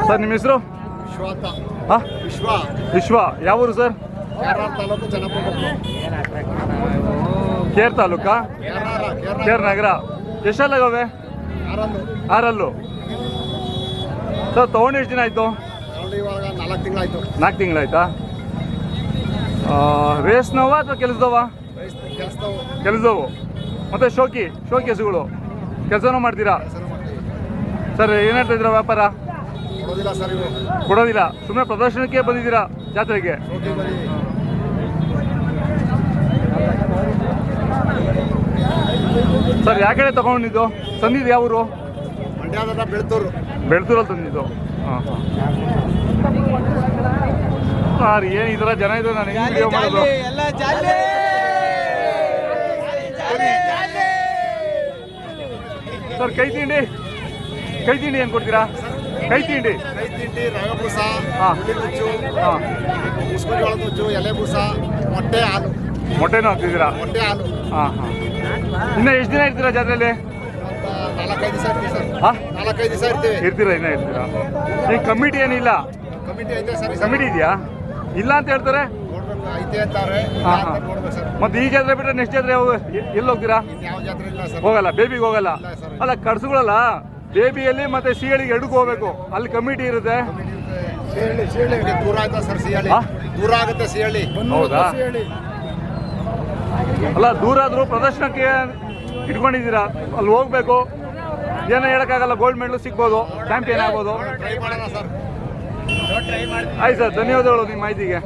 Sir ನಿಮ್ಮ ಹೆಸರು? ವಿಶ್ವ ಅಂತ. ಹಾಂ, ವಿಶ್ವ. ಯಾವ ಊರು ಸರ್? ತಾಲೂಕು ಜನಪದ ಕೇರ್ ತಾಲೂಕಾ? ಕೇರ್ ನಗರ. ಎಷ್ಟೆಲ್ಲಾಗವೆ? 6 ಸರ್ ತೊಗೊಂಡು ಎಷ್ಟು ದಿನ ಆಯಿತು? ಇವಾಗ 4 ತಿಂಗಳಾಯ್ತು. 4 ತಿಂಗಳಾಯ್ತಾ? ರೇಸ್ನವ ಅಥವಾ ಕೆಲಸದವ? ಕೆಲಸದವು. ಮತ್ತು ಶೋಕಿ ಹಸುಗಳು ಕೆಲಸನೂ ಮಾಡ್ತೀರಾ ಸರ್? ಏನು ಹೇಳ್ತಾ ಇದ್ದೀರಾ ವ್ಯಾಪಾರ? ಕೊಡೋದಿಲ್ಲ, ಸುಮ್ಮನೆ ಪ್ರದರ್ಶನಕ್ಕೆ ಬಂದಿದ್ದೀರಾ ಜಾತ್ರೆಗೆ? ಸರ್ ಯಾವ ಕಡೆ ತಗೊಂಡಿದ್ದು? ತಂದಿದ್ದು ಯಾವ ಊರು? ಬೆಳ್ತೂರಲ್ಲಿ ತಂದಿದ್ದು. ಹಾಂ ಸರ್ ಏನು ಈ ಥರ ಜನ ಇದ್ರು ನಾನು ಹೆಂಗೆ ವಿಡಿಯೋ ಮಾಡೋದು? ಸರ್ ಕೈ ತಿಂಡಿ ಏನು ಕೊಡ್ತೀರಾ? ಕೈ ತಿಂಡಿ ರವೆಬೂಸ, ಹಾಂ ಹಾಂ, ಮುಸ್ಕುಜೋಳದ ನುಚ್ಚು, ಎಲೆ ಬೂಸ, ಮೊಟ್ಟೆ, ಹಾಲು. ಮೊಟ್ಟೆನೂ ಹಾಕ್ತಿದ್ದೀರಾ? ಮೊಟ್ಟೆ, ಹಾಲು. ಹಾಂ ಹಾಂ. ಇನ್ನೂ ಎಷ್ಟು ದಿನ ಇರ್ತೀರಾ ಜಾತ್ರೆಯಲ್ಲಿ? 4-5 ದಿವಸ ಇರ್ತೀವಿ ಸರ್. ಹಾಂ, 4-5 ದಿವಸ ಇರ್ತೀರಾ? ಇನ್ನೂ ಇರ್ತೀರಾ? ಈಗ ಕಮಿಟಿ ಏನಿಲ್ಲ? ಕಮಿಟಿ ಐತೆ ಸರ್. ಕಮಿಟಿ ಇದೆಯಾ? ಇಲ್ಲ ಅಂತ ಹೇಳ್ತಾರೆ. ನೋಡ್ಬೇಕು, ಐತೆ ಅಂತಾರೆ. ಹಾಂ ಹಾಂ. ನೋಡ್ಬೇಕು ಸರ್. ಮತ್ತೆ ಈ ಜಾತ್ರೆ ಬಿಟ್ಟರೆ ನೆಕ್ಸ್ಟ್ ಜಾತ್ರೆ ಎಲ್ಲಿ ಹೋಗ್ತೀರಾ? ಯಾವ ಜಾತ್ರೆ ಇಲ್ಲ ಸರ್. ಹೋಗಲ್ಲ, ಬೇಬಿಗೆ ಹೋಗಲ್ಲ. ಅಲ್ಲ, ಕಡ್ಸುಗಳಲ್ಲ, ಬೇಬಿಯಲ್ಲಿ ಮತ್ತೆ ಸಿಹಳಿಗೆ ಎರಡಕ್ಕೂ ಹೋಗ್ಬೇಕು. ಅಲ್ಲಿ ಕಮಿಟಿ ಇರುತ್ತೆ. ದೂರ ಆಯ್ತಾ ಸರ್? ಸಿಹಳಿ ದೂರ ಆಗುತ್ತೆ. ಸಿಹಳಿ ಹೌದಾ? ಅಲ್ಲ, ದೂರ ಆದರೂ ಪ್ರದರ್ಶನಕ್ಕೆ ಇಟ್ಕೊಂಡಿದ್ದೀರಾ, ಅಲ್ಲಿ ಹೋಗ್ಬೇಕು. ಏನೋ ಹೇಳೋಕ್ಕಾಗಲ್ಲ, ಗೋಲ್ಡ್ ಮೆಡಲ್ ಸಿಗ್ಬೋದು, ಚಾಂಪಿಯನ್ ಆಗ್ಬೋದು. ಟ್ರೈ ಮಾಡೋಣ ಸರ್. ಆಯ್ತು ಸರ್, ಧನ್ಯವಾದಗಳು ನಿಮ್ಮ ಮಾಹಿತಿಗೆ.